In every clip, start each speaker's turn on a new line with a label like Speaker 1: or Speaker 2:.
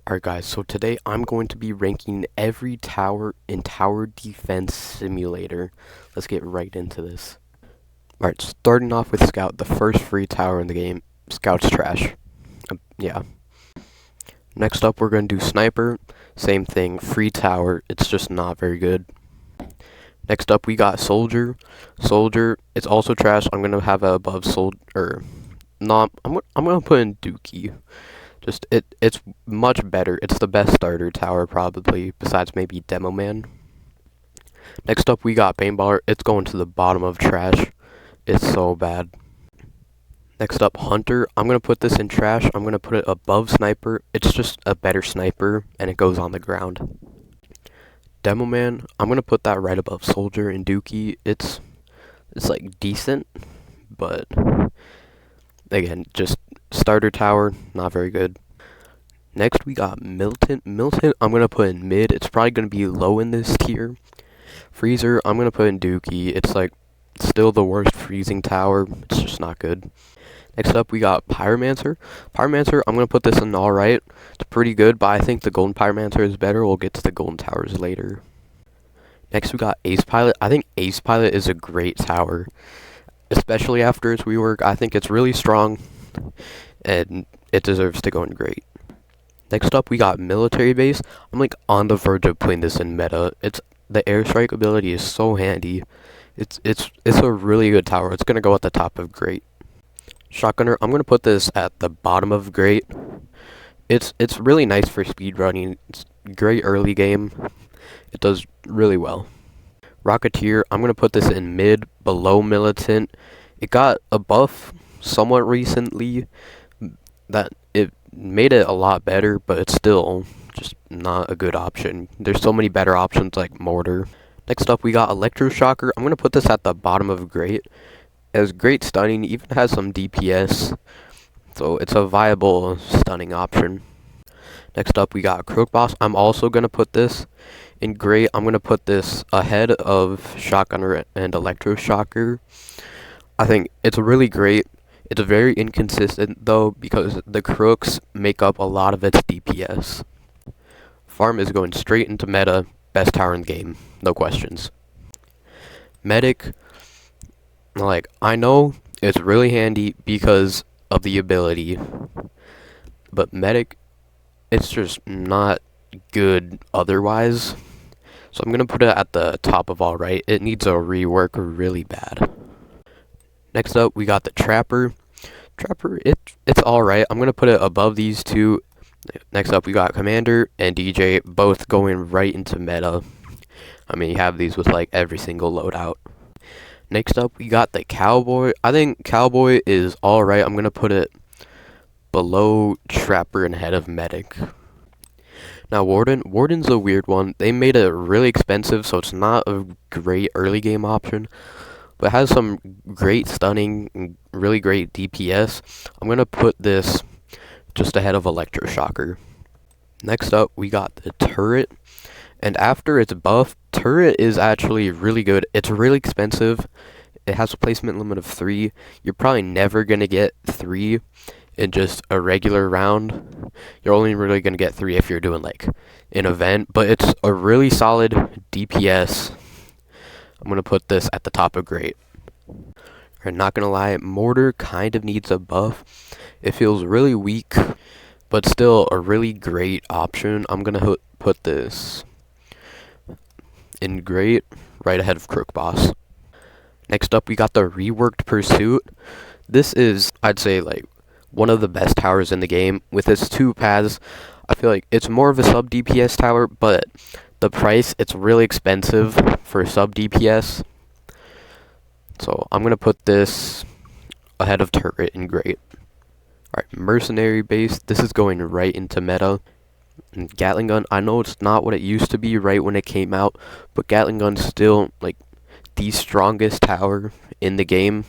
Speaker 1: Alright guys, so today I'm going to be ranking every tower in Tower Defense Simulator. Let's get right into this. Alright, starting off with Scout, the first free tower in the game. Scout's trash. Yeah. Next up we're going to do Sniper. Same thing, free tower, it's just not very good. Next up we got Soldier. Soldier, it's also trash. I'm going to have it above Soldier. No, I'm going to put in Dookie. It's much better. It's the best starter tower probably, besides maybe Demo Man. Next up we got Paintballer. It's going to the bottom of trash. It's so bad. Next up Hunter. I'm gonna put this in trash. I'm gonna put it above Sniper. It's just a better sniper and it goes on the ground. Demo Man. I'm gonna put that right above Soldier and Dookie. It's like decent, but again, just starter tower, not very good. Next we got Militant. Militant I'm gonna put in mid. It's probably gonna be low in this tier. Freezer I'm gonna put in Dookie. It's like still the worst freezing tower. It's just not good. Next up we got Pyromancer. Pyromancer I'm gonna put this in alright. It's pretty good, but I think the Golden Pyromancer is better. We'll get to the Golden Towers later. Next we got Ace Pilot. I think Ace Pilot is a great tower, especially after its rework. I think it's really strong and it deserves to go in great. Next up we got Military Base. I'm like on the verge of putting this in meta. The airstrike ability is so handy. It's a really good tower. It's gonna go at the top of great. Shotgunner, I'm gonna put this at the bottom of great. It's really nice for speed running. It's great early game. It does really well. Rocketeer, I'm gonna put this in mid, below Militant. It got a buff somewhat recently that it made it a lot better, but it's still just not a good option. There's so many better options like Mortar. Next up we got Electroshocker. I'm gonna put this at the bottom of great. It has great stunning, even has some DPS, so it's a viable stunning option. Next up we got Crook Boss. I'm also gonna put this in great. I'm gonna put this ahead of Shotgunner and Electroshocker. I think it's really great. It's very inconsistent though, because the Crooks make up a lot of its DPS. Farm is going straight into meta. Best tower in the game, no questions. Medic, like, I know it's really handy because of the ability, but Medic, it's just not good otherwise. So I'm gonna put it at the top of alright. It needs a rework really bad. Next up, we got the Trapper. Trapper, it's alright. I'm gonna put it above these two. Next up, we got Commander and DJ, both going right into meta. I mean, you have these with like every single loadout. Next up, we got the Cowboy. I think Cowboy is alright. I'm gonna put it below Trapper and ahead of Medic. Now, Warden's a weird one. They made it really expensive, so it's not a great early game option, but it has some great stunning and really great DPS. I'm gonna put this just ahead of Electroshocker. Next up, we got the Turret, and after its buff, Turret is actually really good. It's really expensive. It has a placement limit of 3. You're probably never gonna get 3 in just a regular round. You're only really gonna get 3 if you're doing like an event, but it's a really solid DPS. I'm gonna put this at the top of great. I'm not gonna lie, Mortar kind of needs a buff. It feels really weak, but still a really great option. I'm gonna put this in great, right ahead of Crook Boss. Next up, we got the reworked Pursuit. This is, I'd say, like one of the best towers in the game. With its 2 paths, I feel like it's more of a sub DPS tower, but the price, it's really expensive for sub DPS. So I'm gonna put this ahead of Turret in great. Alright, Mercenary Base. This is going right into meta. And Gatling Gun, I know it's not what it used to be right when it came out, but Gatling Gun's still like the strongest tower in the game.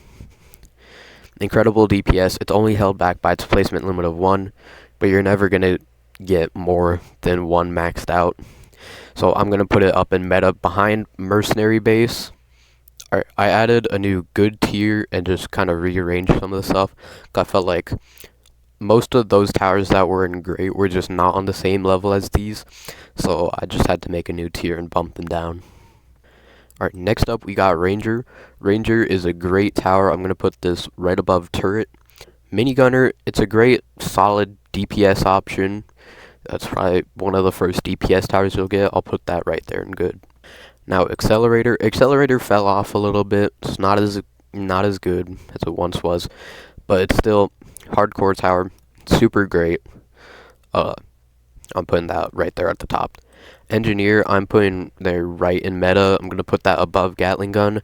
Speaker 1: Incredible DPS. It's only held back by its placement limit of 1, but you're never gonna get more than 1 maxed out. So I'm gonna put it up in meta behind Mercenary Base. Alright, I added a new good tier and just kind of rearranged some of the stuff. I felt like most of those towers that were in great were just not on the same level as these, so I just had to make a new tier and bump them down. Alright, next up we got Ranger. Ranger is a great tower. I'm going to put this right above Turret. Minigunner, it's a great, solid DPS option. That's probably one of the first DPS towers you'll get. I'll put that right there and good. Now, Accelerator. Accelerator fell off a little bit. It's not as good as it once was, but it's still hardcore tower. Super great. I'm putting that right there at the top. Engineer, I'm putting there right in meta. I'm going to put that above Gatling Gun.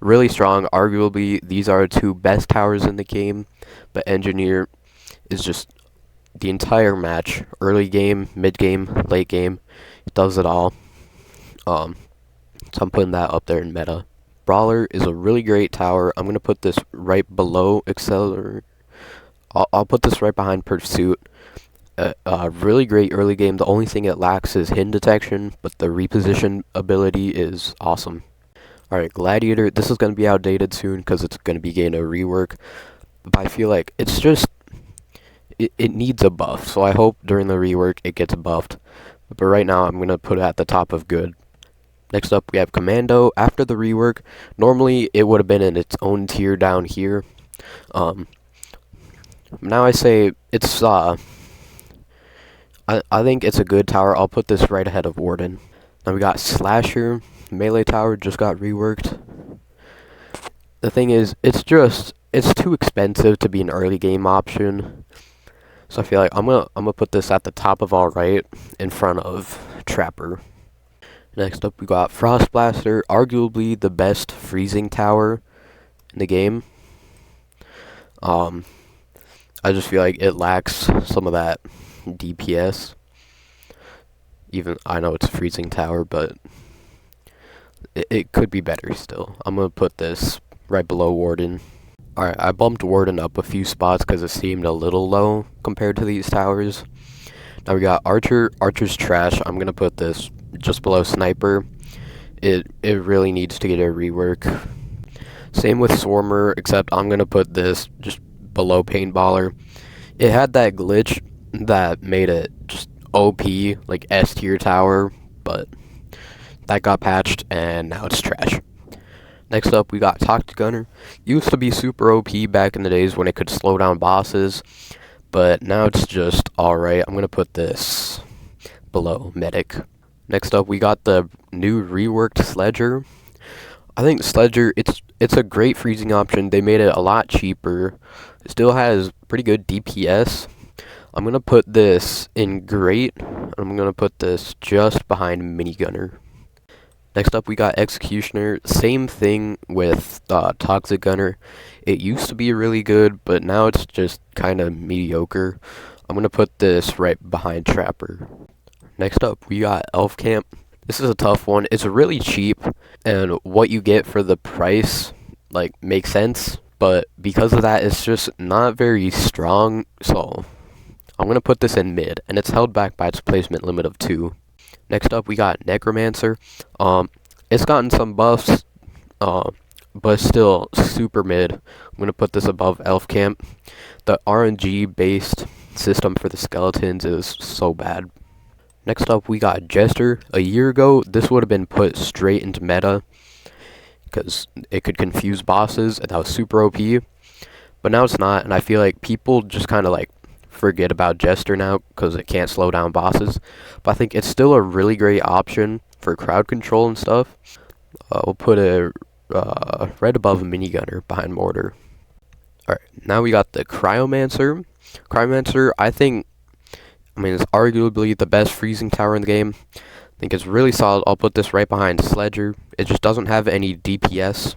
Speaker 1: Really strong. Arguably, these are two best towers in the game, but Engineer is just the entire match. Early game, mid game, late game. It does it all. So I'm putting that up there in meta. Brawler is a really great tower. I'm going to put this right below Accelerator. I'll put this right behind Pursuit. Really great early game. The only thing it lacks is hidden detection, but the reposition ability is awesome. Alright, Gladiator. This is going to be outdated soon because it's going to be getting a rework. But I feel like it's just... It needs a buff, so I hope during the rework it gets buffed. But right now I'm going to put it at the top of good. Next up we have Commando. After the rework, normally it would have been in its own tier down here. Now I say it's I think it's a good tower. I'll put this right ahead of Warden. Now we got Slasher. Melee tower just got reworked. The thing is, it's too expensive to be an early game option. So I feel like I'm gonna put this at the top of all right, in front of Trapper. Next up we got Frost Blaster, arguably the best freezing tower in the game. I just feel like it lacks some of that DPS. Even I know it's a freezing tower, but it could be better still. I'm gonna put this right below Warden. Alright, I bumped Warden up a few spots because it seemed a little low compared to these towers. Now we got Archer. Archer's trash. I'm gonna put this just below Sniper. It really needs to get a rework. Same with Swarmer, except I'm gonna put this just below Paintballer. It had that glitch that made it just OP, like S tier tower, but that got patched and now it's trash. Next up we got Toxic Gunner. Used to be super OP back in the days when it could slow down bosses, but now it's just alright. I'm gonna put this below Medic. Next up we got the new reworked Sledger. I think Sledger, it's a great freezing option. They made it a lot cheaper. It still has pretty good DPS. I'm gonna put this in great. I'm gonna put this just behind Minigunner. Next up we got Executioner. Same thing with Toxic Gunner. It used to be really good, but now it's just kind of mediocre. I'm gonna put this right behind Trapper. Next up we got Elf Camp. This is a tough one. It's really cheap, and what you get for the price like makes sense, but because of that it's just not very strong, so I'm gonna put this in mid, and it's held back by its placement limit of 2. Next up we got Necromancer. It's gotten some buffs, but still super mid. I'm gonna put this above Elf Camp. The RNG based system for the skeletons is so bad. Next up we got Jester. A year ago this would have been put straight into meta because it could confuse bosses, and that was super OP. But now it's not, and I feel like people just kind of like forget about Jester now because it can't slow down bosses. But I think it's still a really great option for crowd control and stuff. We'll put it right above Minigunner behind Mortar. Alright, now we got the Cryomancer. Cryomancer, I mean, it's arguably the best freezing tower in the game. I think it's really solid. I'll put this right behind Sledger. It just doesn't have any DPS,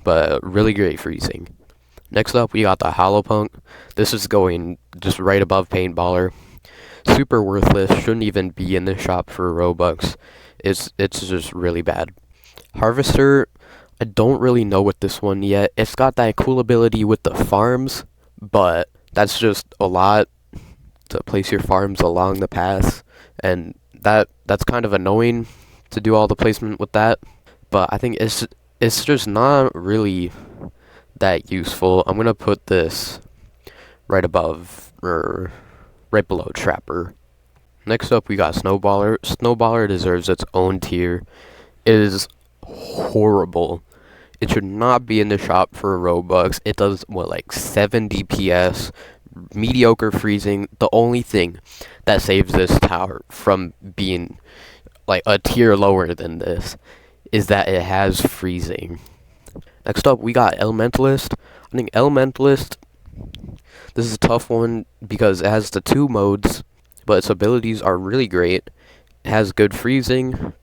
Speaker 1: but really great freezing. Next up, we got the Hollow Punk. This is going just right above Paintballer. Super worthless. Shouldn't even be in the shop for Robux. It's just really bad. Harvester, I don't really know with this one yet. It's got that cool ability with the farms, but that's just a lot to place your farms along the path, and that's kind of annoying to do all the placement with that. But I think it's just not really that useful. I'm gonna put this right above, or right below Trapper. Next up, we got Snowballer. Snowballer deserves its own tier. It is horrible. It should not be in the shop for Robux. It does, what, like 7 DPS, mediocre freezing. The only thing that saves this tower from being like a tier lower than this is that it has freezing. Next up, we got Elementalist. I think Elementalist, this is a tough one because it has the 2 modes, but its abilities are really great. It has good freezing,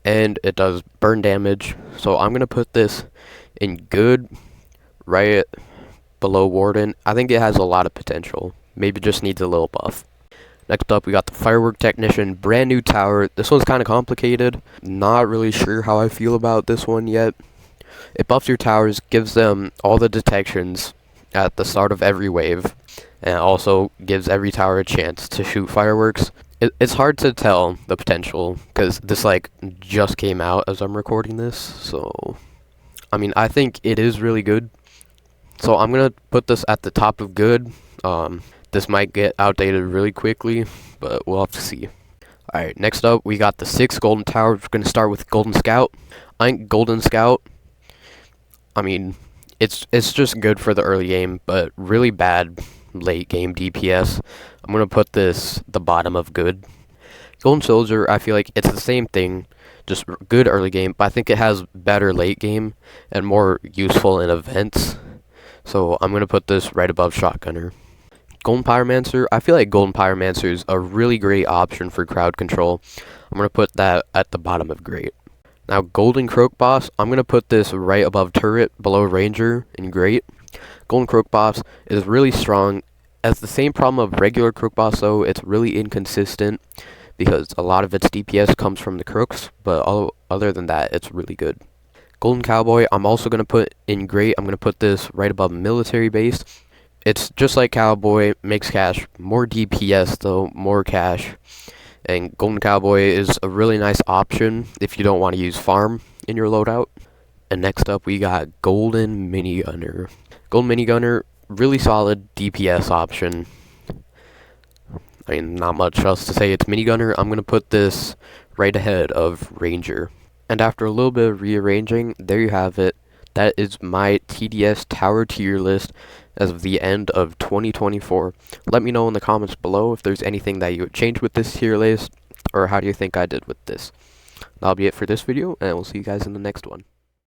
Speaker 1: and it does burn damage. So I'm going to put this in good, right below Warden. I think it has a lot of potential. Maybe just needs a little buff. Next up, we got the Firework Technician, brand new tower. This one's kind of complicated. Not really sure how I feel about this one yet. It buffs your towers, gives them all the detections at the start of every wave, and also gives every tower a chance to shoot fireworks. It's hard to tell the potential, because this like just came out as I'm recording this, so I mean, I think it is really good. So I'm going to put this at the top of good. This might get outdated really quickly, but we'll have to see. Alright, next up, we got the 6 Golden Towers. We're going to start with Golden Scout. I think Golden Scout, I mean, it's just good for the early game, but really bad late game DPS. I'm going to put this the bottom of good. Golden Soldier, I feel like it's the same thing, just good early game, but I think it has better late game and more useful in events. So I'm going to put this right above Shotgunner. Golden Pyromancer, I feel like Golden Pyromancer is a really great option for crowd control. I'm going to put that at the bottom of great. Now Golden Croak Boss, I'm going to put this right above Turret, below Ranger, in great. Golden Croak Boss is really strong. Has the same problem of regular Croak Boss though, it's really inconsistent because a lot of its DPS comes from the crooks, but other than that, it's really good. Golden Cowboy, I'm also going to put in great. I'm going to put this right above Military Base. It's just like Cowboy, makes cash, more DPS though, more cash. And Golden Cowboy is a really nice option if you don't want to use farm in your loadout. And next up, we got Golden Minigunner. Golden Minigunner, really solid DPS option. I mean, not much else to say. It's Minigunner. I'm going to put this right ahead of Ranger. And after a little bit of rearranging, there you have it. That is my TDS tower tier list as of the end of 2024. Let me know in the comments below if there's anything that you would change with this tier list, or how do you think I did with this. That'll be it for this video, and we'll see you guys in the next one.